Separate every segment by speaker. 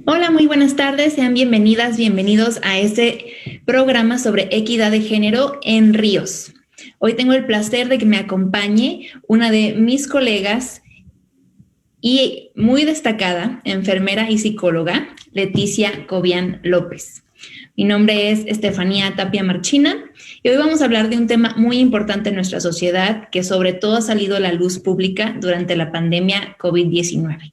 Speaker 1: Hola, muy buenas tardes. Sean bienvenidas, bienvenidos a este programa sobre equidad de género en Ríos. Hoy tengo el placer de que me acompañe una de mis colegas y muy destacada, enfermera y psicóloga, Leticia Cobian López. Mi nombre es Estefanía Tapia Marchina y hoy vamos a hablar de un tema muy importante en nuestra sociedad que sobre todo ha salido a la luz pública durante la pandemia COVID-19.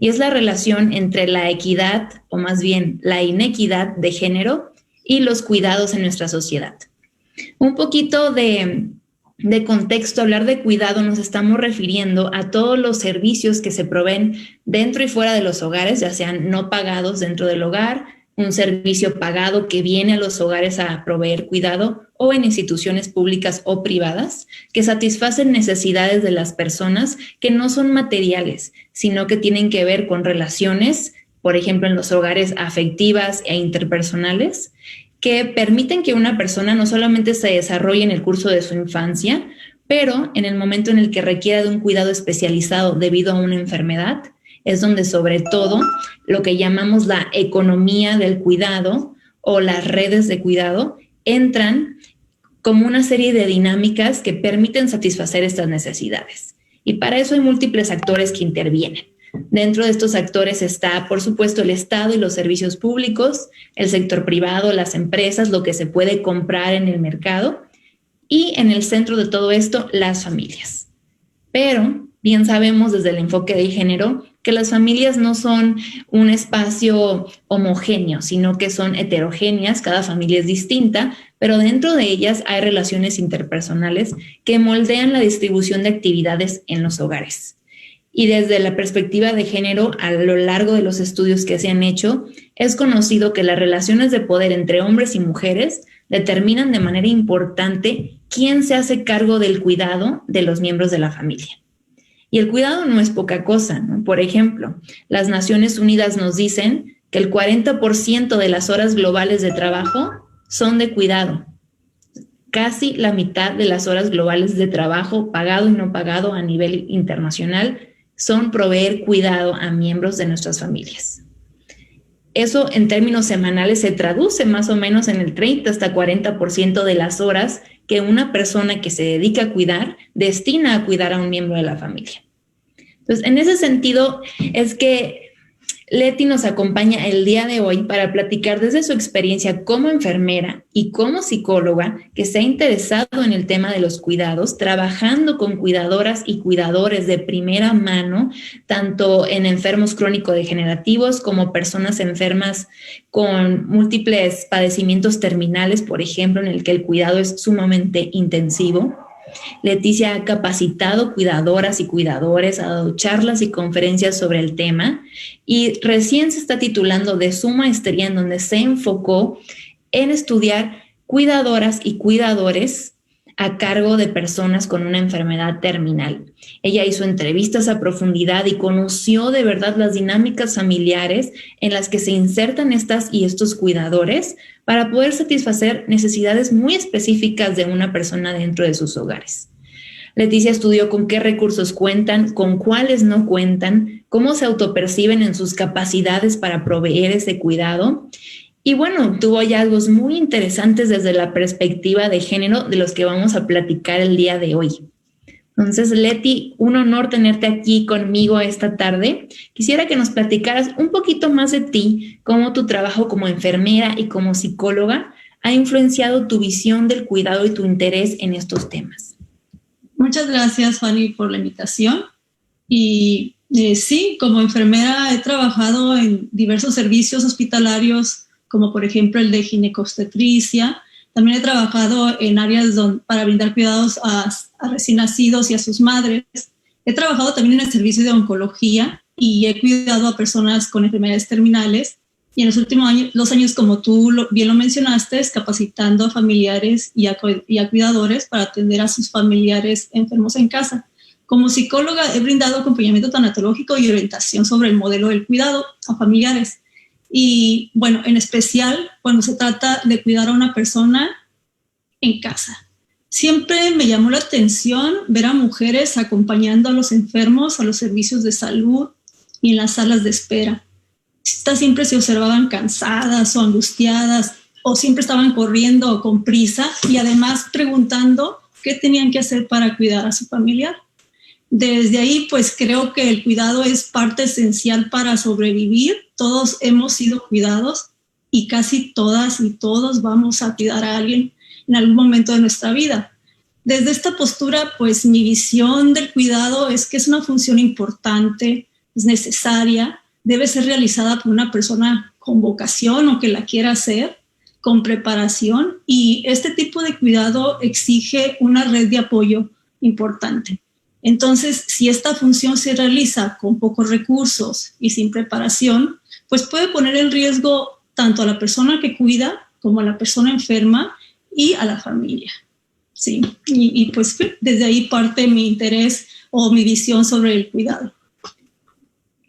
Speaker 1: Y es la relación entre la equidad, o más bien la inequidad de género y los cuidados en nuestra sociedad. Un poquito de contexto, hablar de cuidado nos estamos refiriendo a todos los servicios que se proveen dentro y fuera de los hogares, ya sean no pagados dentro del hogar, un servicio pagado que viene a los hogares a proveer cuidado o en instituciones públicas o privadas que satisfacen necesidades de las personas que no son materiales, sino que tienen que ver con relaciones, por ejemplo, en los hogares afectivas e interpersonales, que permiten que una persona no solamente se desarrolle en el curso de su infancia, pero en el momento en el que requiera de un cuidado especializado debido a una enfermedad, es donde sobre todo lo que llamamos la economía del cuidado o las redes de cuidado entran como una serie de dinámicas que permiten satisfacer estas necesidades. Y para eso hay múltiples actores que intervienen. Dentro de estos actores está, por supuesto, el Estado y los servicios públicos, el sector privado, las empresas, lo que se puede comprar en el mercado y en el centro de todo esto, las familias. Pero bien sabemos desde el enfoque de género que las familias no son un espacio homogéneo, sino que son heterogéneas, cada familia es distinta, pero dentro de ellas hay relaciones interpersonales que moldean la distribución de actividades en los hogares. Y desde la perspectiva de género, a lo largo de los estudios que se han hecho, es conocido que las relaciones de poder entre hombres y mujeres determinan de manera importante quién se hace cargo del cuidado de los miembros de la familia. Y el cuidado no es poca cosa, ¿no? Por ejemplo, las Naciones Unidas nos dicen que el 40% de las horas globales de trabajo son de cuidado. Casi la mitad de las horas globales de trabajo, pagado y no pagado a nivel internacional, son proveer cuidado a miembros de nuestras familias. Eso en términos semanales se traduce más o menos en el 30 hasta 40% de las horas que una persona que se dedica a cuidar destina a cuidar a un miembro de la familia. Entonces, en ese sentido es que Leti nos acompaña el día de hoy para platicar desde su experiencia como enfermera y como psicóloga que se ha interesado en el tema de los cuidados, trabajando con cuidadoras y cuidadores de primera mano, tanto en enfermos crónico-degenerativos como personas enfermas con múltiples padecimientos terminales, por ejemplo, en el que el cuidado es sumamente intensivo. Leticia ha capacitado cuidadoras y cuidadores, ha dado charlas y conferencias sobre el tema y recién se está titulando de su maestría en donde se enfocó en estudiar cuidadoras y cuidadores a cargo de personas con una enfermedad terminal. Ella hizo entrevistas a profundidad y conoció de verdad las dinámicas familiares en las que se insertan estas y estos cuidadores para poder satisfacer necesidades muy específicas de una persona dentro de sus hogares. Leticia estudió con qué recursos cuentan, con cuáles no cuentan, cómo se autoperciben en sus capacidades para proveer ese cuidado. Y bueno, tuvo hallazgos muy interesantes desde la perspectiva de género de los que vamos a platicar el día de hoy. Entonces, Leti, un honor tenerte aquí conmigo esta tarde. Quisiera que nos platicaras un poquito más de ti, cómo tu trabajo como enfermera y como psicóloga ha influenciado tu visión del cuidado y tu interés en estos temas.
Speaker 2: Muchas gracias, Fanny, por la invitación. Y sí, como enfermera he trabajado en diversos servicios hospitalarios, como por ejemplo el de ginecobstetricia. También he trabajado en áreas para brindar cuidados a recién nacidos y a sus madres. He trabajado también en el servicio de oncología y he cuidado a personas con enfermedades terminales. Y en los últimos años, 2 años, como tú bien lo mencionaste, es capacitando a familiares y a cuidadores para atender a sus familiares enfermos en casa. Como psicóloga he brindado acompañamiento tanatológico y orientación sobre el modelo del cuidado a familiares. Y bueno, en especial cuando se trata de cuidar a una persona en casa. Siempre me llamó la atención ver a mujeres acompañando a los enfermos a los servicios de salud y en las salas de espera. estas siempre se observaban cansadas o angustiadas o siempre estaban corriendo o con prisa y además preguntando qué tenían que hacer para cuidar a su familiar. Desde ahí, pues creo que el cuidado es parte esencial para sobrevivir. Todos hemos sido cuidados y casi todas y todos vamos a cuidar a alguien en algún momento de nuestra vida. Desde esta postura, pues mi visión del cuidado es que es una función importante, es necesaria, debe ser realizada por una persona con vocación o que la quiera hacer, con preparación, y este tipo de cuidado exige una red de apoyo importante. Entonces, si esta función se realiza con pocos recursos y sin preparación, pues puede poner en riesgo tanto a la persona que cuida como a la persona enferma y a la familia. Sí, y pues desde ahí parte mi interés o mi visión sobre el cuidado.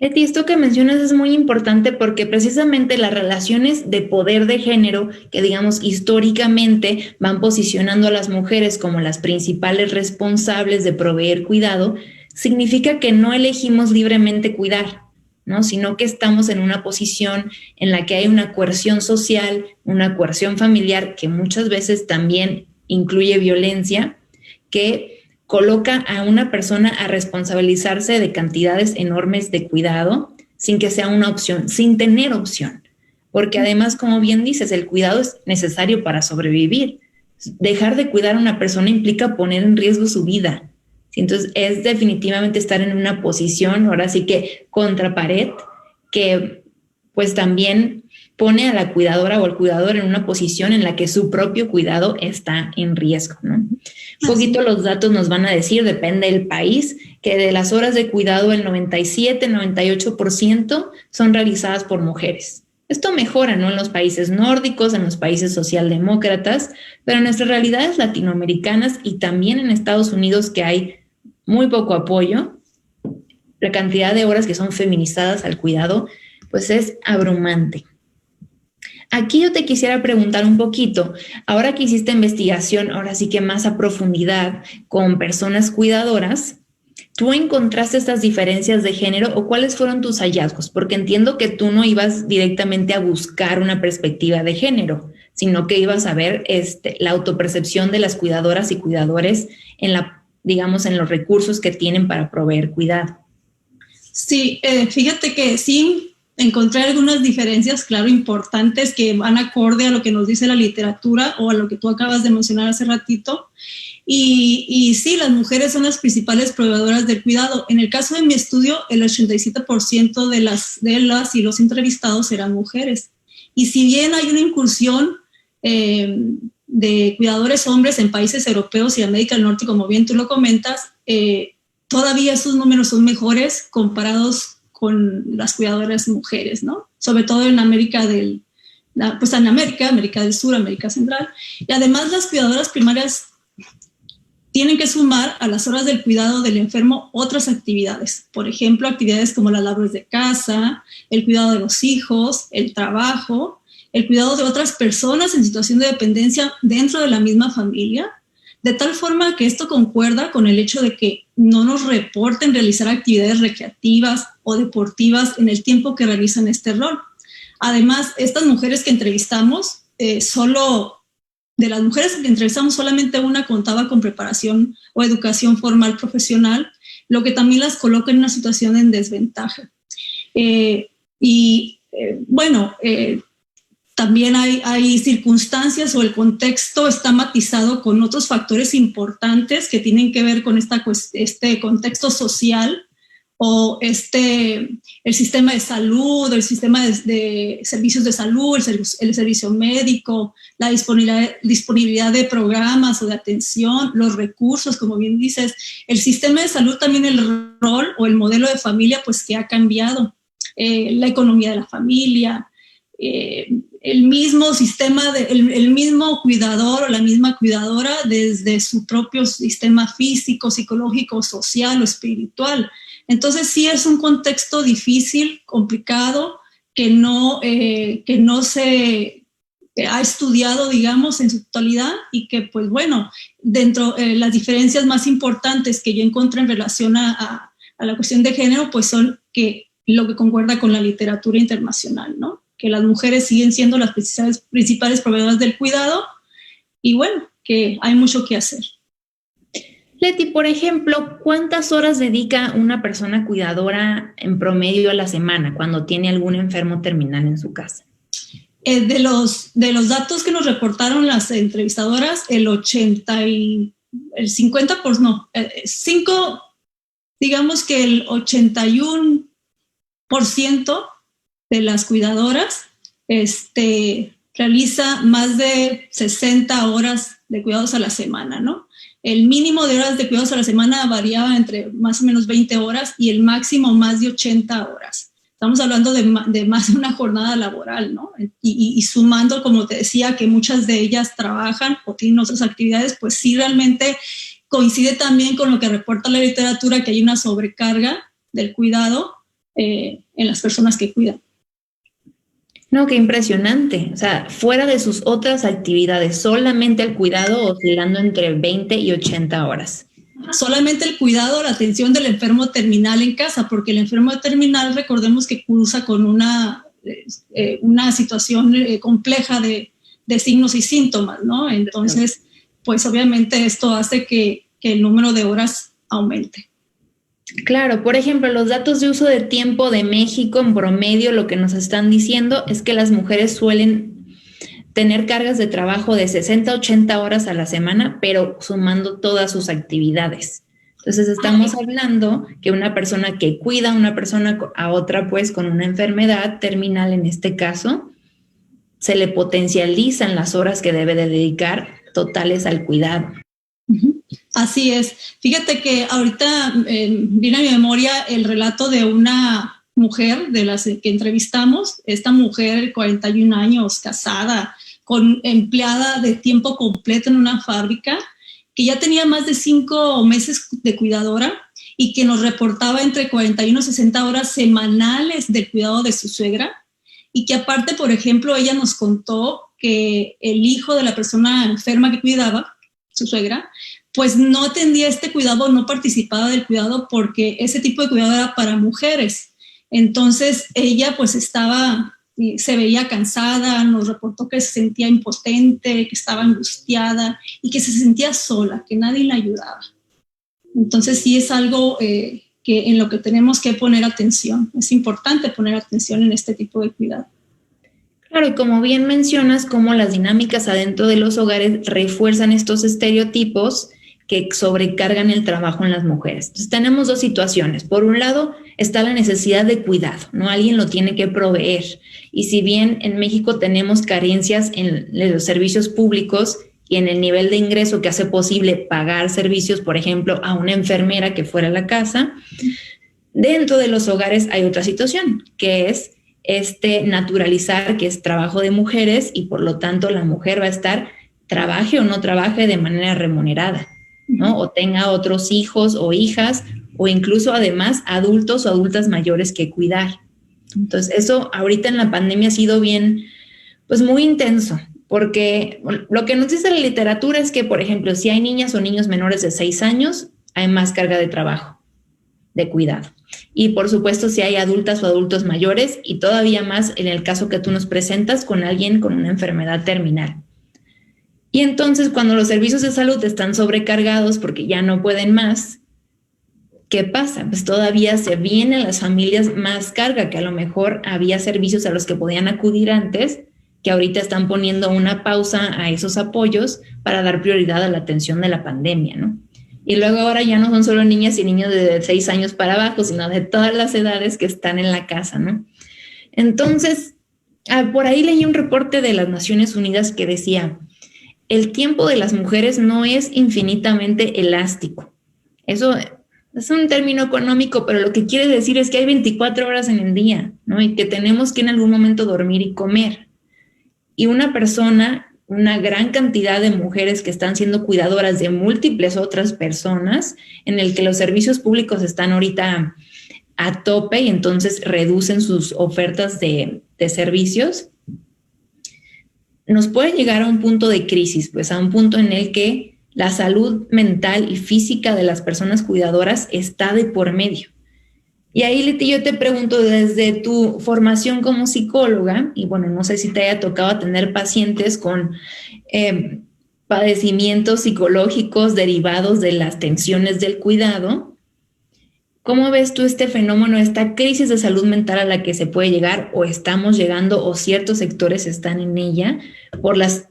Speaker 1: Leti, esto que mencionas es muy importante porque precisamente las relaciones de poder de género, que digamos históricamente van posicionando a las mujeres como las principales responsables de proveer cuidado, significa que no elegimos libremente cuidar, ¿no? Sino que estamos en una posición en la que hay una coerción social, una coerción familiar, que muchas veces también incluye violencia, que coloca a una persona a responsabilizarse de cantidades enormes de cuidado sin que sea una opción, sin tener opción. Porque además, como bien dices, el cuidado es necesario para sobrevivir. Dejar de cuidar a una persona implica poner en riesgo su vida. Entonces, es definitivamente estar en una posición, ahora sí que contra pared, que pues también pone a la cuidadora o al cuidador en una posición en la que su propio cuidado está en riesgo, ¿no? Un poquito los datos nos van a decir, depende del país, que de las horas de cuidado el 97-98% son realizadas por mujeres. Esto mejora, ¿no? En los países nórdicos, en los países socialdemócratas, pero en nuestras realidades latinoamericanas y también en Estados Unidos, que hay muy poco apoyo, la cantidad de horas que son feminizadas al cuidado, pues es abrumante. Aquí yo te quisiera preguntar un poquito, ahora que hiciste investigación, ahora sí que más a profundidad con personas cuidadoras, ¿tú encontraste estas diferencias de género o cuáles fueron tus hallazgos? Porque entiendo que tú no ibas directamente a buscar una perspectiva de género, sino que ibas a ver la autopercepción de las cuidadoras y cuidadores en digamos, en los recursos que tienen para proveer cuidado.
Speaker 2: Sí, fíjate que sí encontré algunas diferencias, claro, importantes que van acorde a lo que nos dice la literatura o a lo que tú acabas de mencionar hace ratito. Y sí, las mujeres son las principales proveedoras del cuidado. En el caso de mi estudio, el 87% de las y los entrevistados eran mujeres. Y si bien hay una incursión de cuidadores hombres en países europeos y América del Norte, como bien tú lo comentas, todavía esos números son mejores comparados con las cuidadoras mujeres, ¿no? Sobre todo en América del Sur, América Central. Y además las cuidadoras primarias tienen que sumar a las horas del cuidado del enfermo otras actividades. Por ejemplo, actividades como las labores de casa, el cuidado de los hijos, el trabajo, el cuidado de otras personas en situación de dependencia dentro de la misma familia, de tal forma que esto concuerda con el hecho de que no nos reporten realizar actividades recreativas o deportivas en el tiempo que realizan este rol. Además, estas mujeres que entrevistamos, solamente una contaba con preparación o educación formal profesional, lo que también las coloca en una situación en desventaja. También hay circunstancias o el contexto está matizado con otros factores importantes que tienen que ver con este contexto social o el sistema de salud, el sistema de servicios de salud, el servicio médico, la disponibilidad de programas o de atención, los recursos, como bien dices, el sistema de salud, también el rol o el modelo de familia, pues que ha cambiado, la economía de la familia, el mismo sistema, el mismo cuidador o la misma cuidadora desde su propio sistema físico, psicológico, social o espiritual. Entonces sí es un contexto difícil, complicado, que no se ha estudiado, digamos, en su totalidad y que, pues bueno, dentro de las diferencias más importantes que yo encontré en relación a la cuestión de género, pues son que lo que concuerda con la literatura internacional, ¿no? Que las mujeres siguen siendo las principales proveedoras del cuidado y bueno, que hay mucho que hacer.
Speaker 1: Leti, por ejemplo, ¿cuántas horas dedica una persona cuidadora en promedio a la semana cuando tiene algún enfermo terminal en su casa?
Speaker 2: De los datos que nos reportaron las entrevistadoras, el 81% de las cuidadoras realiza más de 60 horas de cuidados a la semana, ¿no? El mínimo de horas de cuidados a la semana variaba entre más o menos 20 horas y el máximo más de 80 horas. Estamos hablando de más de una jornada laboral, ¿no? Y sumando, como te decía, que muchas de ellas trabajan o tienen otras actividades, pues sí realmente coincide también con lo que reporta la literatura, que hay una sobrecarga del cuidado en las personas que cuidan.
Speaker 1: No, qué impresionante. O sea, fuera de sus otras actividades, solamente el cuidado oscilando entre 20 y 80 horas.
Speaker 2: Solamente el cuidado, la atención del enfermo terminal en casa, porque el enfermo terminal, recordemos que cruza con una situación compleja de signos y síntomas, ¿no? Entonces, pues obviamente esto hace que el número de horas aumente.
Speaker 1: Claro, por ejemplo, los datos de uso de tiempo de México en promedio, lo que nos están diciendo es que las mujeres suelen tener cargas de trabajo de 60 a 80 horas a la semana, pero sumando todas sus actividades. Entonces estamos hablando que una persona que cuida a una persona a otra, pues con una enfermedad terminal en este caso, se le potencializan las horas que debe de dedicar totales al cuidado.
Speaker 2: Así es. Fíjate que ahorita viene a mi memoria el relato de una mujer de las que entrevistamos. Esta mujer, 41 años, casada, empleada de tiempo completo en una fábrica, que ya tenía más de 5 meses de cuidadora y que nos reportaba entre 41 y 60 horas semanales del cuidado de su suegra. Y que aparte, por ejemplo, ella nos contó que el hijo de la persona enferma que cuidaba, su suegra, pues no atendía este cuidado, no participaba del cuidado porque ese tipo de cuidado era para mujeres. Entonces ella pues se veía cansada, nos reportó que se sentía impotente, que estaba angustiada y que se sentía sola, que nadie la ayudaba. Entonces sí es algo que en lo que tenemos que poner atención. Es importante poner atención en este tipo de cuidado.
Speaker 1: Claro, y como bien mencionas, cómo las dinámicas adentro de los hogares refuerzan estos estereotipos que sobrecargan el trabajo en las mujeres. Entonces tenemos dos situaciones. Por un lado está la necesidad de cuidado, ¿no? Alguien lo tiene que proveer. Y si bien en México tenemos carencias en los servicios públicos y en el nivel de ingreso que hace posible pagar servicios, por ejemplo, a una enfermera que fuera a la casa, dentro de los hogares hay otra situación, que es naturalizar que es trabajo de mujeres y por lo tanto la mujer va a estar, trabaje o no trabaje de manera remunerada, ¿no? O tenga otros hijos o hijas o incluso además adultos o adultas mayores que cuidar. Entonces eso ahorita en la pandemia ha sido bien, pues muy intenso, porque lo que nos dice la literatura es que, por ejemplo, si hay niñas o niños menores de 6 años, hay más carga de trabajo, de cuidado. Y por supuesto si hay adultas o adultos mayores y todavía más en el caso que tú nos presentas con alguien con una enfermedad terminal. Y entonces cuando los servicios de salud están sobrecargados porque ya no pueden más, ¿qué pasa? Pues todavía se vienen las familias más carga, que a lo mejor había servicios a los que podían acudir antes, que ahorita están poniendo una pausa a esos apoyos para dar prioridad a la atención de la pandemia, ¿no? Y luego ahora ya no son solo niñas y niños de 6 años para abajo, sino de todas las edades que están en la casa, ¿no? Entonces, por ahí leí un reporte de las Naciones Unidas que decía, el tiempo de las mujeres no es infinitamente elástico. Eso es un término económico, pero lo que quiere decir es que hay 24 horas en el día, ¿no? Y que tenemos que en algún momento dormir y comer. Y una gran cantidad de mujeres que están siendo cuidadoras de múltiples otras personas, en el que los servicios públicos están ahorita a tope y entonces reducen sus ofertas de servicios, nos puede llegar a un punto de crisis, pues a un punto en el que la salud mental y física de las personas cuidadoras está de por medio. Y ahí, Leti, yo te pregunto, desde tu formación como psicóloga, y bueno, no sé si te haya tocado tener pacientes con eh, padecimientos psicológicos derivados de las tensiones del cuidado, ¿cómo ves tú este fenómeno, esta crisis de salud mental a la que se puede llegar o estamos llegando o ciertos sectores están en ella por las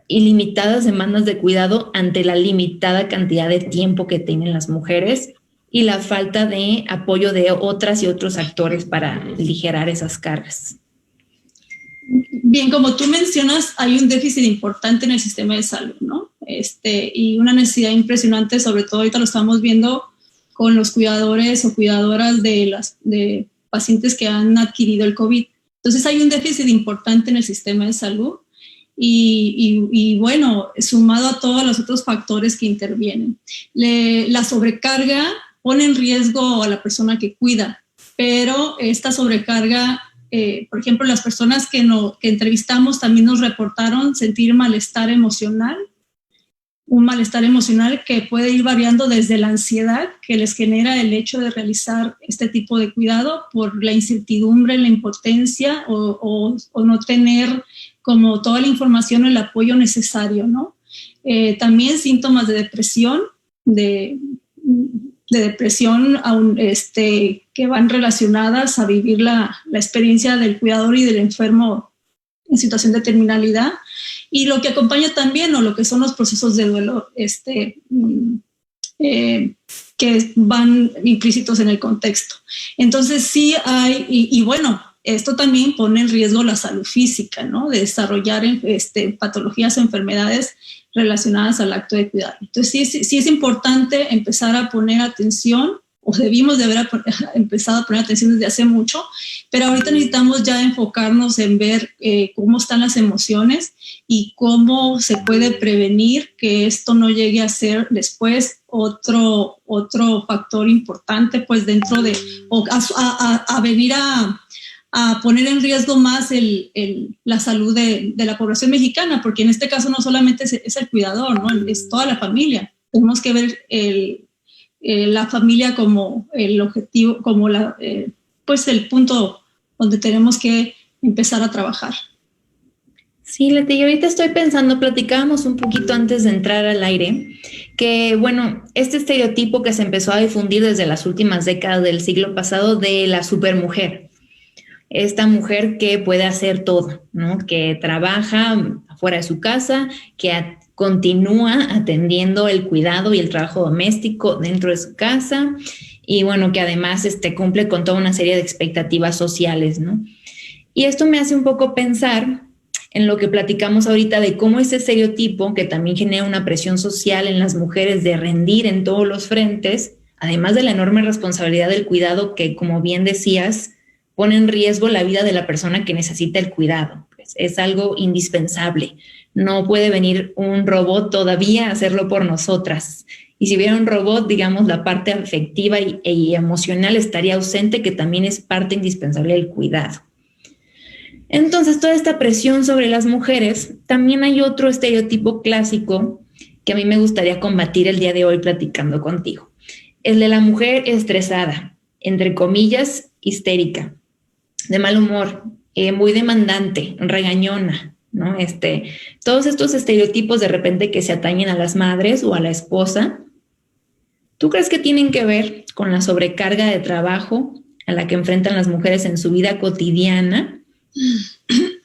Speaker 1: ilimitadas demandas de cuidado ante la limitada cantidad de tiempo que tienen las mujeres y la falta de apoyo de otras y otros actores para aligerar esas cargas?
Speaker 2: Bien, como tú mencionas, hay un déficit importante en el sistema de salud, ¿no? Y una necesidad impresionante, sobre todo ahorita lo estamos viendo con los cuidadores o cuidadoras de pacientes que han adquirido el COVID. Entonces hay un déficit importante en el sistema de salud y bueno, sumado a todos los otros factores que intervienen. La sobrecarga pone en riesgo a la persona que cuida, pero esta sobrecarga, por ejemplo, las personas que entrevistamos también nos reportaron sentir malestar emocional, un malestar emocional que puede ir variando desde la ansiedad que les genera el hecho de realizar este tipo de cuidado por la incertidumbre, la impotencia o no tener como toda la información o el apoyo necesario, ¿no? También síntomas de depresión, de depresión que van relacionadas a vivir la experiencia del cuidador y del enfermo en situación de terminalidad, y lo que acompaña también o lo que son los procesos de duelo que van implícitos en el contexto. Entonces sí hay, y bueno, esto también pone en riesgo la salud física, ¿no? De desarrollar patologías o enfermedades relacionadas al acto de cuidar. Entonces sí es importante empezar a poner atención, o debimos de haber empezado a poner atención desde hace mucho, pero ahorita necesitamos ya enfocarnos en ver cómo están las emociones y cómo se puede prevenir que esto no llegue a ser después otro factor importante, pues dentro de, o a venir a poner en riesgo más la salud de la población mexicana, porque en este caso no solamente es el cuidador, ¿no? Es toda la familia. Tenemos que ver la familia como el objetivo, como pues el punto donde tenemos que empezar a trabajar.
Speaker 1: Sí, Leti, yo ahorita estoy pensando, platicábamos un poquito antes de entrar al aire, que bueno, este estereotipo que se empezó a difundir desde las últimas décadas del siglo pasado de la supermujer, esta mujer que puede hacer todo, ¿no? Que trabaja fuera de su casa, que continúa atendiendo el cuidado y el trabajo doméstico dentro de su casa y bueno, que además cumple con toda una serie de expectativas sociales, ¿no? Y esto me hace un poco pensar en lo que platicamos ahorita de cómo ese estereotipo, que también genera una presión social en las mujeres de rendir en todos los frentes, además de la enorme responsabilidad del cuidado que, como bien decías, pone en riesgo la vida de la persona que necesita el cuidado. Pues es algo indispensable. No puede venir un robot todavía a hacerlo por nosotras. Y si hubiera un robot, digamos, la parte afectiva y emocional estaría ausente, que también es parte indispensable del cuidado. Entonces, toda esta presión sobre las mujeres, también hay otro estereotipo clásico que a mí me gustaría combatir el día de hoy platicando contigo. El de la mujer estresada, entre comillas, histérica, de mal humor, muy demandante, regañona, ¿no? Todos estos estereotipos de repente que se atañen a las madres o a la esposa, ¿tú crees que tienen que ver con la sobrecarga de trabajo a la que enfrentan las mujeres en su vida cotidiana?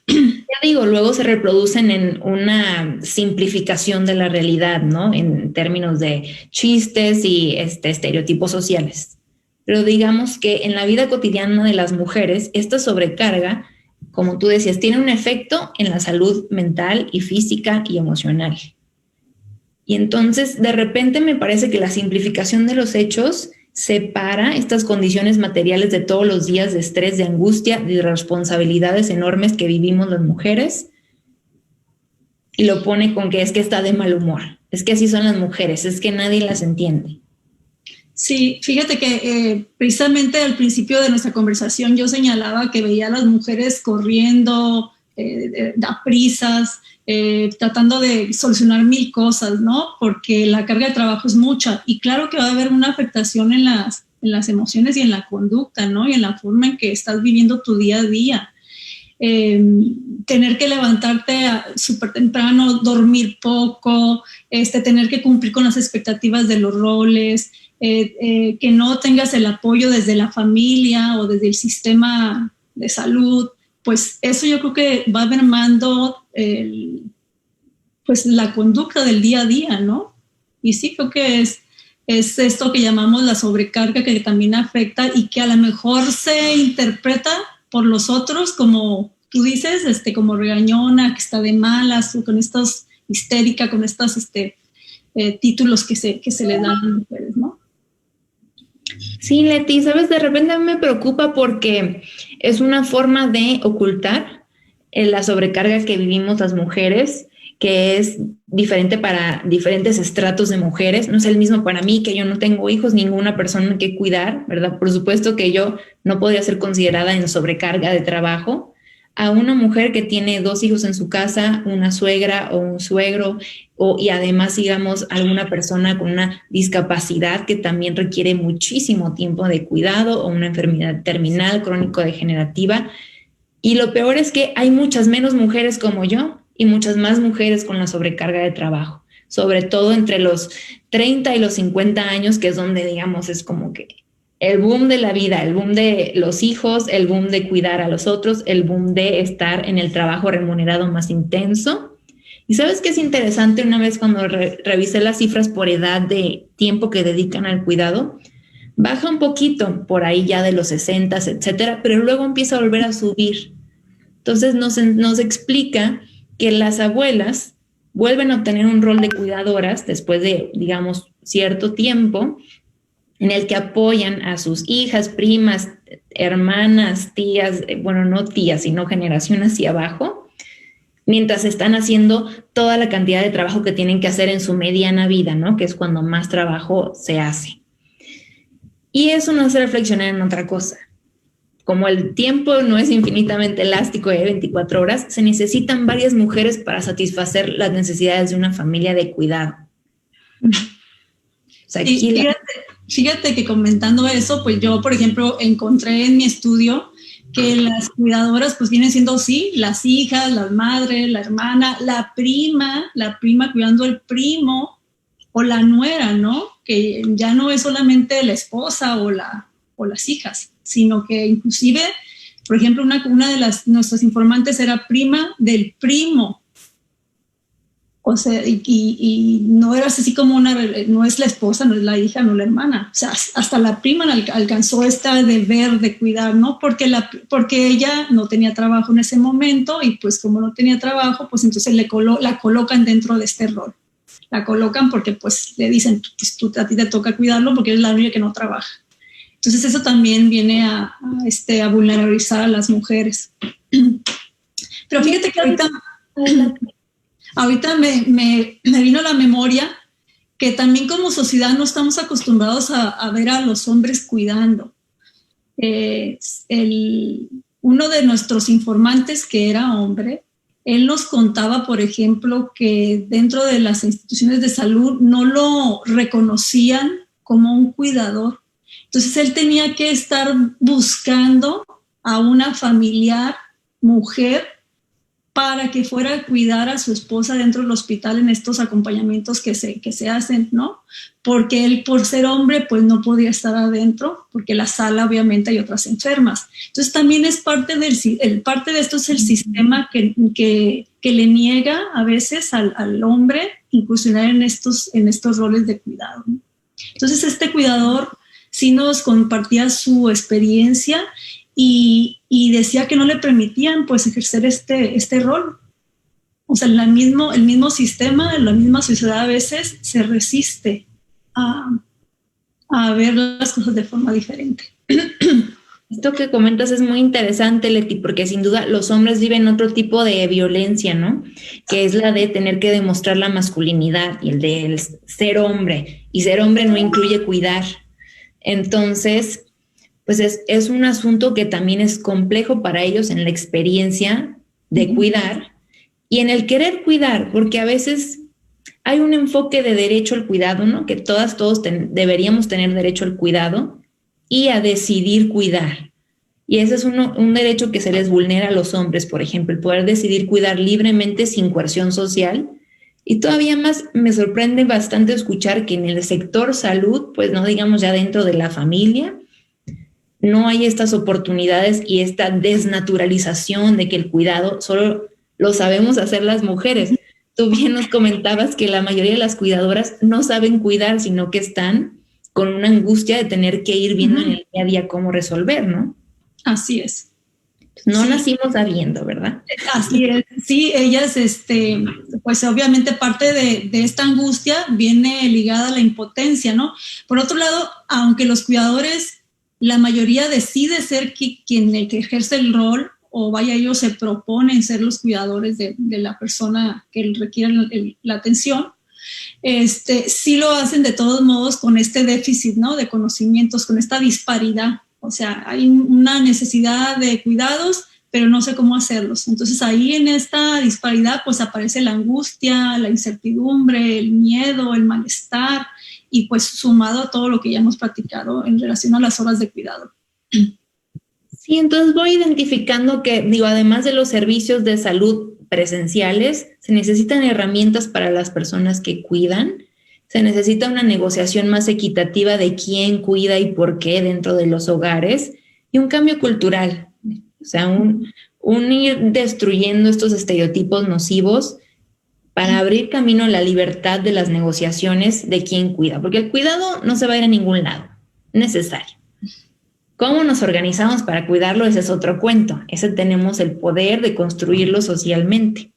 Speaker 1: Ya digo, luego se reproducen en una simplificación de la realidad, ¿no? En términos de chistes y estereotipos sociales. Pero digamos que en la vida cotidiana de las mujeres, esta sobrecarga, como tú decías, tiene un efecto en la salud mental y física y emocional. Y entonces, de repente me parece que la simplificación de los hechos separa estas condiciones materiales de todos los días de estrés, de angustia, de responsabilidades enormes que vivimos las mujeres y lo pone con que es que está de mal humor. Es que así son las mujeres, es que nadie las entiende.
Speaker 2: Sí, fíjate que precisamente al principio de nuestra conversación yo señalaba que veía a las mujeres corriendo a prisas, tratando de solucionar mil cosas, ¿no? Porque la carga de trabajo es mucha y claro que va a haber una afectación en las emociones y en la conducta, ¿no? Y en la forma en que estás viviendo tu día a día. Tener que levantarte súper temprano, dormir poco, tener que cumplir con las expectativas de los roles, que no tengas el apoyo desde la familia o desde el sistema de salud, pues eso yo creo que va mermando pues la conducta del día a día, ¿no? Y sí, creo que es esto que llamamos la sobrecarga, que también afecta y que a lo mejor se interpreta por los otros como tú dices, como regañona, que está de malas, o con estos histérica, con estos títulos que se le dan a las mujeres, ¿no?
Speaker 1: Sí, Leti, sabes, de repente a mí me preocupa porque es una forma de ocultar la sobrecarga que vivimos las mujeres, que es diferente para diferentes estratos de mujeres. No es el mismo para mí, que yo no tengo hijos, ninguna persona que cuidar, ¿verdad? Por supuesto que yo no podría ser considerada en sobrecarga de trabajo, a una mujer que tiene 2 hijos en su casa, una suegra o un suegro, y además, digamos, alguna persona con una discapacidad que también requiere muchísimo tiempo de cuidado o una enfermedad terminal, crónico-degenerativa. Y lo peor es que hay muchas menos mujeres como yo y muchas más mujeres con la sobrecarga de trabajo, sobre todo entre los 30 y los 50 años, que es donde, digamos, es como que el boom de la vida, el boom de los hijos, el boom de cuidar a los otros, el boom de estar en el trabajo remunerado más intenso. Y ¿sabes qué es interesante? Una vez cuando revisé las cifras por edad de tiempo que dedican al cuidado, baja un poquito por ahí ya de los 60, etcétera, pero luego empieza a volver a subir. Entonces nos explica que las abuelas vuelven a obtener un rol de cuidadoras después de, digamos, cierto tiempo, en el que apoyan a sus hijas, primas, hermanas, tías, bueno, no tías, sino generación hacia abajo, mientras están haciendo toda la cantidad de trabajo que tienen que hacer en su mediana vida, ¿no? Que es cuando más trabajo se hace. Y eso nos hace reflexionar en otra cosa. Como el tiempo no es infinitamente elástico de 24 horas, se necesitan varias mujeres para satisfacer las necesidades de una familia de cuidado.
Speaker 2: O sea, aquí fíjate que comentando eso, pues yo, por ejemplo, encontré en mi estudio que las cuidadoras pues vienen siendo, sí, las hijas, las madres, la hermana, la prima cuidando al primo o la nuera, ¿no? Que ya no es solamente la esposa o las hijas, sino que inclusive, por ejemplo, una de nuestras informantes era prima del primo. O sea, y no era así como no es la esposa, no es la hija, no es la hermana. O sea, hasta la prima alcanzó este deber de cuidar, ¿no? Porque ella no tenía trabajo en ese momento y pues como no tenía trabajo, pues entonces la colocan dentro de este rol. La colocan porque pues le dicen, a ti te toca cuidarlo porque eres la única que no trabaja. Entonces eso también viene a vulnerabilizar a las mujeres. Pero fíjate que ahorita me vino a la memoria que también como sociedad no estamos acostumbrados a ver a los hombres cuidando. Uno de nuestros informantes, que era hombre, él nos contaba, por ejemplo, que dentro de las instituciones de salud no lo reconocían como un cuidador. Entonces él tenía que estar buscando a una familiar mujer para que fuera a cuidar a su esposa dentro del hospital en estos acompañamientos que se hacen, ¿no? Porque él, por ser hombre, pues no podía estar adentro, porque en la sala obviamente hay otras enfermas. Entonces también es parte de esto es el sistema que le niega a veces al hombre incursionar en estos roles de cuidado, ¿no? Entonces este cuidador sí nos compartía su experiencia y decía que no le permitían pues ejercer este rol. O sea, el mismo sistema, la misma sociedad a veces se resiste a ver las cosas de forma diferente.
Speaker 1: Esto que comentas es muy interesante, Leti, porque sin duda los hombres viven otro tipo de violencia, ¿no? Que es la de tener que demostrar la masculinidad y el de ser hombre. Y ser hombre no incluye cuidar. Entonces, pues es un asunto que también es complejo para ellos en la experiencia de cuidar y en el querer cuidar, porque a veces hay un enfoque de derecho al cuidado, ¿no? Que todos deberíamos tener derecho al cuidado, y a decidir cuidar. Y ese es un derecho que se les vulnera a los hombres, por ejemplo, el poder decidir cuidar libremente sin coerción social. Y todavía más me sorprende bastante escuchar que en el sector salud, pues no digamos ya dentro de la familia, no hay estas oportunidades y esta desnaturalización de que el cuidado solo lo sabemos hacer las mujeres. Tú bien nos comentabas que la mayoría de las cuidadoras no saben cuidar, sino que están con una angustia de tener que ir viendo en el día a día cómo resolver, ¿no?
Speaker 2: Así es.
Speaker 1: No nacimos sabiendo, ¿verdad?
Speaker 2: Así es. Sí, ellas, pues obviamente parte de esta angustia viene ligada a la impotencia, ¿no? Por otro lado, aunque los cuidadores, la mayoría decide ser quien ejerce el rol, o vaya, ellos se proponen ser los cuidadores de la persona que requiere la atención, sí lo hacen de todos modos con este déficit, ¿no? De conocimientos, con esta disparidad. O sea, hay una necesidad de cuidados, pero no sé cómo hacerlos. Entonces ahí en esta disparidad pues aparece la angustia, la incertidumbre, el miedo, el malestar, y pues sumado a todo lo que ya hemos platicado en relación a las horas de cuidado.
Speaker 1: Sí, entonces voy identificando que, además de los servicios de salud presenciales, se necesitan herramientas para las personas que cuidan. Se necesita una negociación más equitativa de quién cuida y por qué dentro de los hogares y un cambio cultural, o sea, un ir destruyendo estos estereotipos nocivos para abrir camino a la libertad de las negociaciones de quién cuida, porque el cuidado no se va a ir a ningún lado, necesario. ¿Cómo nos organizamos para cuidarlo? Ese es otro cuento. Ese tenemos el poder de construirlo socialmente.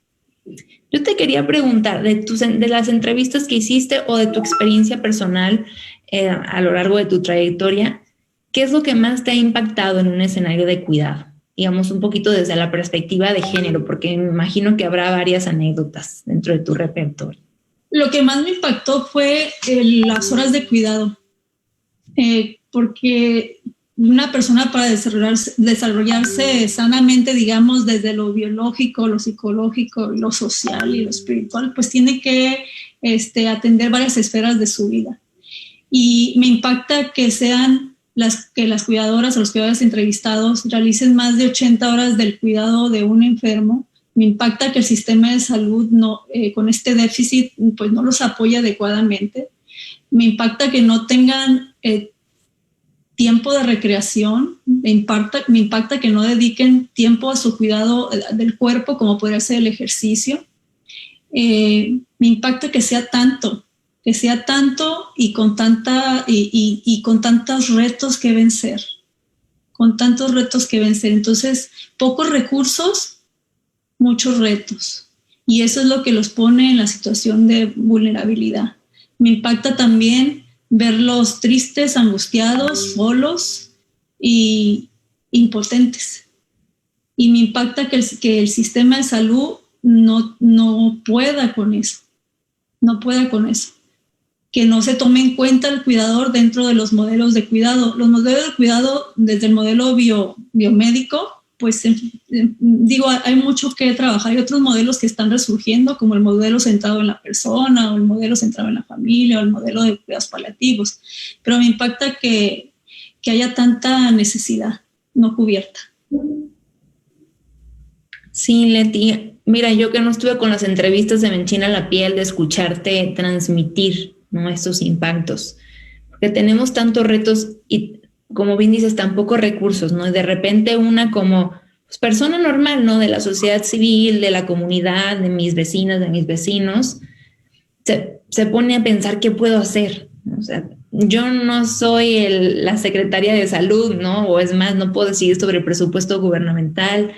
Speaker 1: Yo te quería preguntar, de las entrevistas que hiciste o de tu experiencia personal a lo largo de tu trayectoria, ¿qué es lo que más te ha impactado en un escenario de cuidado? Digamos, un poquito desde la perspectiva de género, porque me imagino que habrá varias anécdotas dentro de tu repertorio.
Speaker 2: Lo que más me impactó fue las horas de cuidado, porque una persona para desarrollarse sanamente, digamos, desde lo biológico, lo psicológico, lo social y lo espiritual, pues tiene que atender varias esferas de su vida. Y me impacta que sean las cuidadoras o los cuidadores entrevistados realicen más de 80 horas del cuidado de un enfermo. Me impacta que el sistema de salud con este déficit pues no los apoya adecuadamente. Me impacta que no tengan tiempo de recreación. Me impacta que no dediquen tiempo a su cuidado del cuerpo, como podría ser el ejercicio. Me impacta que sea tanto y con tantos retos que vencer. Entonces, pocos recursos, muchos retos. Y eso es lo que los pone en la situación de vulnerabilidad. Me impacta también verlos tristes, angustiados, solos y impotentes. Y me impacta que el sistema de salud no pueda con eso. Que no se tome en cuenta el cuidador dentro de los modelos de cuidado. Los modelos de cuidado, desde el modelo biomédico, pues hay mucho que trabajar. Hay otros modelos que están resurgiendo, como el modelo centrado en la persona, o el modelo centrado en la familia, o el modelo de cuidados paliativos. Pero me impacta que haya tanta necesidad no cubierta.
Speaker 1: Sí, Leti. Mira, yo que no estuve con las entrevistas, se me enchina la piel de escucharte transmitir, ¿no?, estos impactos. Porque tenemos tantos retos y, como bien dices, tan pocos recursos, ¿no? Y de repente una como pues, persona normal, ¿no?, de la sociedad civil, de la comunidad, de mis vecinas, de mis vecinos, se pone a pensar qué puedo hacer. O sea, yo no soy la secretaria de salud, ¿no? O es más, no puedo decidir sobre el presupuesto gubernamental.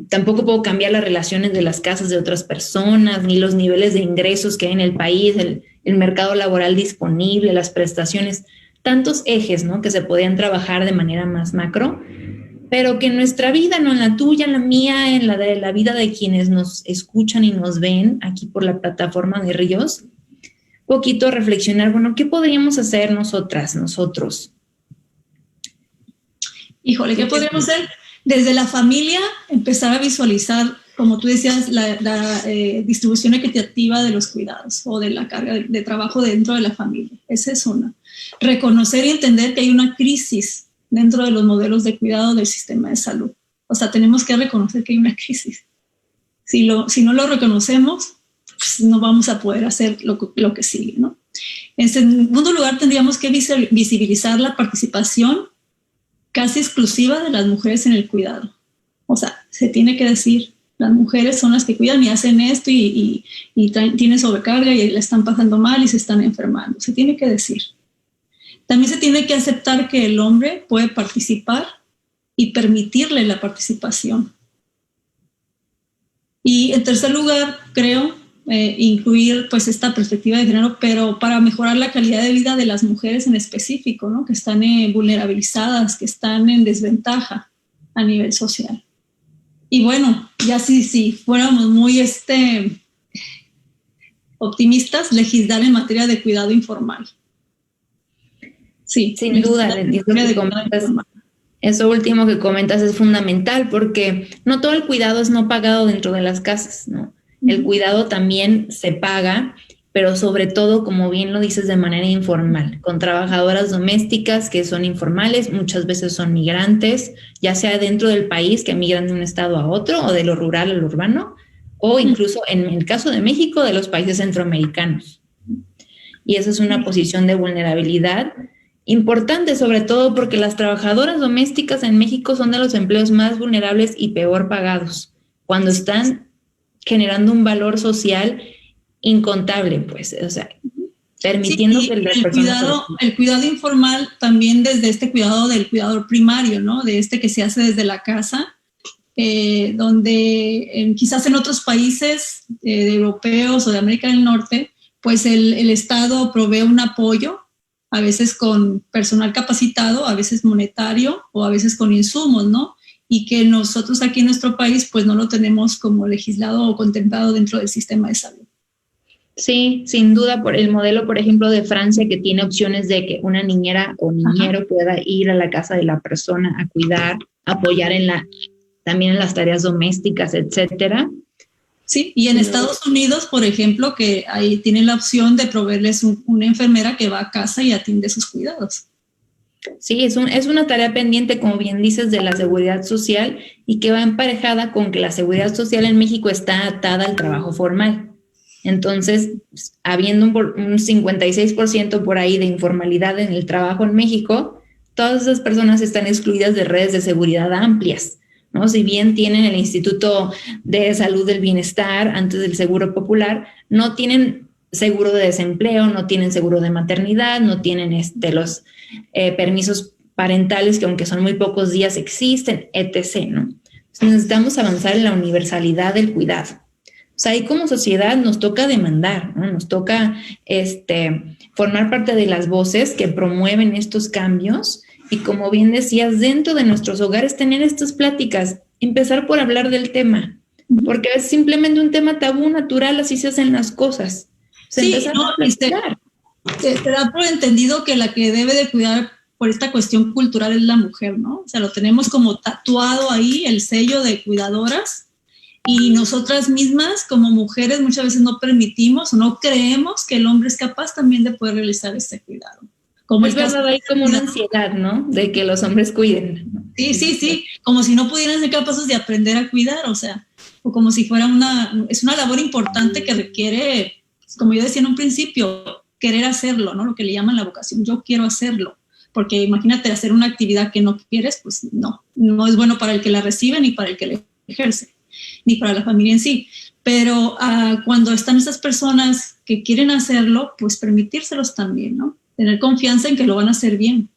Speaker 1: Tampoco puedo cambiar las relaciones de las casas de otras personas, ni los niveles de ingresos que hay en el país, el mercado laboral disponible, las prestaciones, tantos ejes, ¿no?, que se podían trabajar de manera más macro, pero que en nuestra vida, no en la tuya, en la mía, en la de la vida de quienes nos escuchan y nos ven aquí por la plataforma de Ríos, poquito reflexionar, bueno, ¿qué podríamos hacer nosotros?
Speaker 2: Híjole, ¿qué podríamos hacer? Desde la familia, empezar a visualizar como tú decías, la distribución equitativa de los cuidados o de la carga de trabajo dentro de la familia. Esa es una. Reconocer y entender que hay una crisis dentro de los modelos de cuidado del sistema de salud. O sea, tenemos que reconocer que hay una crisis. Si no lo reconocemos, pues no vamos a poder hacer lo que sigue, ¿no? En segundo lugar, tendríamos que visibilizar la participación casi exclusiva de las mujeres en el cuidado. O sea, se tiene que decir, las mujeres son las que cuidan y hacen esto y tienen sobrecarga y la están pasando mal y se están enfermando. Se tiene que decir. También se tiene que aceptar que el hombre puede participar y permitirle la participación. Y en tercer lugar, creo, incluir pues esta perspectiva de género, pero para mejorar la calidad de vida de las mujeres en específico, ¿no? Que están vulnerabilizadas, que están en desventaja a nivel social. Y bueno, ya si fuéramos muy optimistas, legislar en materia de cuidado informal. Sí,
Speaker 1: sin duda, eso último que comentas es fundamental porque no todo el cuidado es no pagado dentro de las casas, ¿no? El cuidado también se paga, pero sobre todo, como bien lo dices, de manera informal, con trabajadoras domésticas que son informales, muchas veces son migrantes, ya sea dentro del país, que migran de un estado a otro, o de lo rural a lo urbano, o incluso en el caso de México, de los países centroamericanos. Y esa es una posición de vulnerabilidad importante, sobre todo porque las trabajadoras domésticas en México son de los empleos más vulnerables y peor pagados, cuando están generando un valor social incontable, pues, o sea, permitiendo que las personas...
Speaker 2: El cuidado informal también desde este cuidado del cuidador primario, ¿no? De que se hace desde la casa, donde quizás en otros países europeos o de América del Norte, pues el Estado provee un apoyo, a veces con personal capacitado, a veces monetario o a veces con insumos, ¿no? Y que nosotros aquí en nuestro país pues no lo tenemos como legislado o contemplado dentro del sistema de salud.
Speaker 1: Sí, sin duda, por el modelo, por ejemplo, de Francia, que tiene opciones de que una niñera o niñero pueda ir a la casa de la persona a cuidar, apoyar también en las tareas domésticas, etcétera.
Speaker 2: Sí, y en Estados Unidos, por ejemplo, que ahí tienen la opción de proveerles una enfermera que va a casa y atiende sus cuidados.
Speaker 1: Sí, es una tarea pendiente, como bien dices, de la seguridad social y que va emparejada con que la seguridad social en México está atada al trabajo formal. Entonces, habiendo un 56% por ahí de informalidad en el trabajo en México, todas esas personas están excluidas de redes de seguridad amplias, ¿no? Si bien tienen el Instituto de Salud del Bienestar antes del Seguro Popular, no tienen seguro de desempleo, no tienen seguro de maternidad, no tienen los permisos parentales que aunque son muy pocos días existen, etc., ¿no? Entonces necesitamos avanzar en la universalidad del cuidado. O sea, ahí como sociedad nos toca demandar, ¿no? Nos toca formar parte de las voces que promueven estos cambios y, como bien decías, dentro de nuestros hogares tener estas pláticas, empezar por hablar del tema, porque es simplemente un tema tabú natural, así se hacen las cosas.
Speaker 2: Sí, no, te da por entendido que la que debe de cuidar por esta cuestión cultural es la mujer, ¿no? O sea, lo tenemos como tatuado ahí, el sello de cuidadoras, y nosotras mismas como mujeres muchas veces no permitimos o no creemos que el hombre es capaz también de poder realizar este cuidado.
Speaker 1: Como es verdad, hay como una ansiedad, ¿no? De que los hombres cuiden, ¿no?
Speaker 2: Sí, como si no pudieran ser capaces de aprender a cuidar, o sea, o como si fuera es una labor importante que requiere, como yo decía en un principio, querer hacerlo, ¿no? Lo que le llaman la vocación, yo quiero hacerlo, porque imagínate hacer una actividad que no quieres, pues no es bueno para el que la recibe ni para el que la ejerce, ni para la familia en sí. Pero cuando están esas personas que quieren hacerlo, pues permitírselos también, ¿no? Tener confianza en que lo van a hacer bien.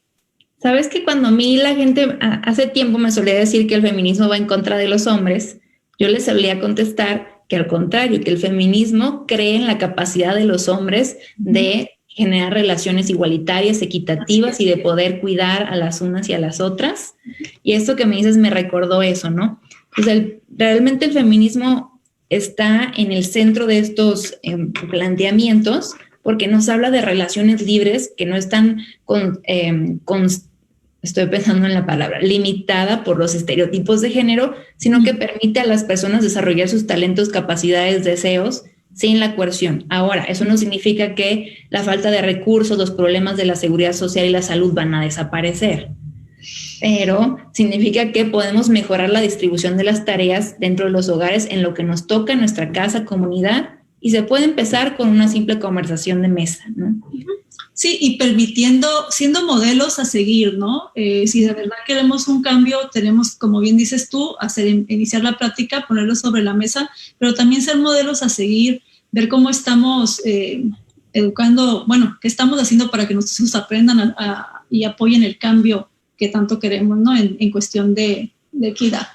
Speaker 1: Sabes que cuando a mí la gente hace tiempo me solía decir que el feminismo va en contra de los hombres, yo les solía contestar que al contrario, que el feminismo cree en la capacidad de los hombres de generar relaciones igualitarias, equitativas y de poder cuidar a las unas y a las otras. Y esto que me dices me recordó eso, ¿no? Pues realmente el feminismo está en el centro de estos planteamientos porque nos habla de relaciones libres que no están estoy pensando en la palabra, limitada por los estereotipos de género, sino que permite a las personas desarrollar sus talentos, capacidades, deseos sin la coerción. Ahora, eso no significa que la falta de recursos, los problemas de la seguridad social y la salud van a desaparecer, pero significa que podemos mejorar la distribución de las tareas dentro de los hogares en lo que nos toca en nuestra casa, comunidad, y se puede empezar con una simple conversación de mesa, ¿no?
Speaker 2: Sí, y siendo modelos a seguir, ¿no? Si de verdad queremos un cambio, tenemos, como bien dices tú, iniciar la práctica, ponerlo sobre la mesa, pero también ser modelos a seguir, ver cómo estamos educando, bueno, qué estamos haciendo para que nuestros hijos aprendan y apoyen el cambio que tanto queremos, ¿no? En cuestión de equidad.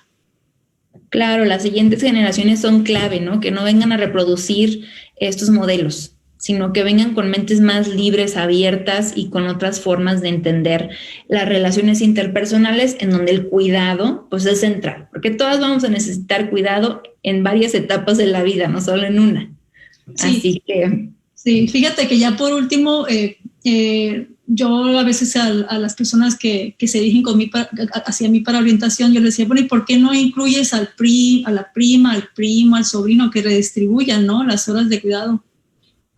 Speaker 1: Claro, las siguientes generaciones son clave, ¿no? Que no vengan a reproducir estos modelos, sino que vengan con mentes más libres, abiertas y con otras formas de entender las relaciones interpersonales, en donde el cuidado pues es central, porque todas vamos a necesitar cuidado en varias etapas de la vida, no solo en una.
Speaker 2: Sí.
Speaker 1: Así que...
Speaker 2: Sí, fíjate que ya por último, yo a veces a las personas que se dirigen hacia mí para orientación, yo les decía, bueno, ¿y por qué no incluyes a la prima, al primo, al sobrino, que redistribuyan, ¿no?, las horas de cuidado?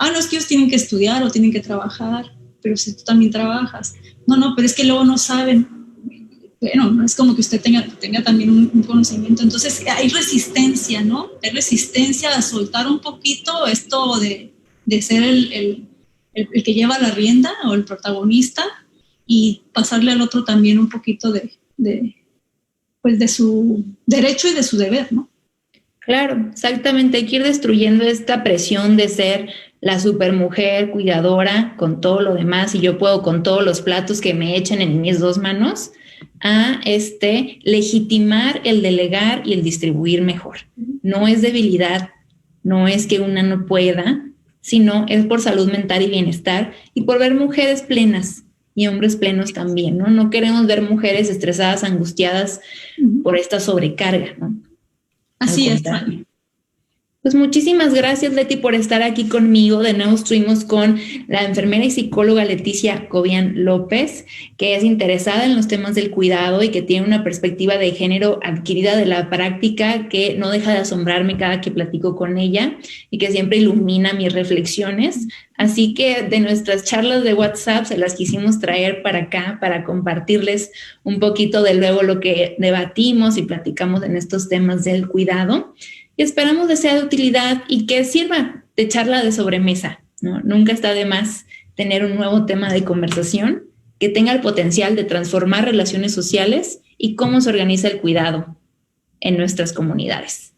Speaker 2: No, es que ellos tienen que estudiar o tienen que trabajar, pero si tú también trabajas. No, pero es que luego no saben. Bueno, no es como que usted tenga también un conocimiento. Entonces hay resistencia, ¿no? Hay resistencia a soltar un poquito esto de ser el que lleva la rienda o el protagonista, y pasarle al otro también un poquito de su derecho y de su deber, ¿no?
Speaker 1: Claro, exactamente. Hay que ir destruyendo esta presión de ser la supermujer cuidadora con todo lo demás y yo puedo con todos los platos que me echen en mis dos manos, a legitimar el delegar y el distribuir mejor. No es debilidad, no es que una no pueda, sino es por salud mental y bienestar y por ver mujeres plenas y hombres plenos también, ¿no? No queremos ver mujeres estresadas, angustiadas por esta sobrecarga, ¿no?
Speaker 2: Así es.
Speaker 1: Pues muchísimas gracias, Leti, por estar aquí conmigo. De nuevo estuvimos con la enfermera y psicóloga Leticia Cobian López, que es interesada en los temas del cuidado y que tiene una perspectiva de género adquirida de la práctica que no deja de asombrarme cada que platico con ella y que siempre ilumina mis reflexiones. Así que de nuestras charlas de WhatsApp se las quisimos traer para acá para compartirles un poquito de luego lo que debatimos y platicamos en estos temas del cuidado. Y esperamos que sea de utilidad y que sirva de charla de sobremesa, ¿no? Nunca está de más tener un nuevo tema de conversación que tenga el potencial de transformar relaciones sociales y cómo se organiza el cuidado en nuestras comunidades.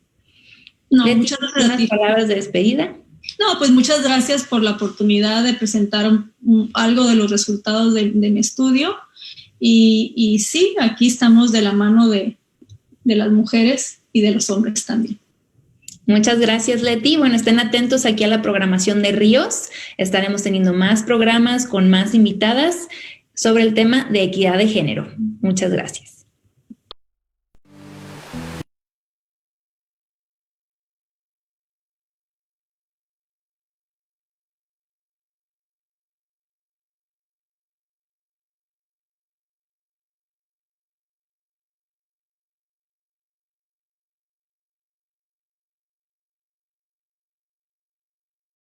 Speaker 2: Muchas gracias.
Speaker 1: ¿Unas palabras de despedida?
Speaker 2: No, pues muchas gracias por la oportunidad de presentar algo de los resultados de mi estudio. Y sí, aquí estamos de la mano de las mujeres y de los hombres también.
Speaker 1: Muchas gracias, Leti. Bueno, estén atentos aquí a la programación de Ríos. Estaremos teniendo más programas con más invitadas sobre el tema de equidad de género. Muchas gracias.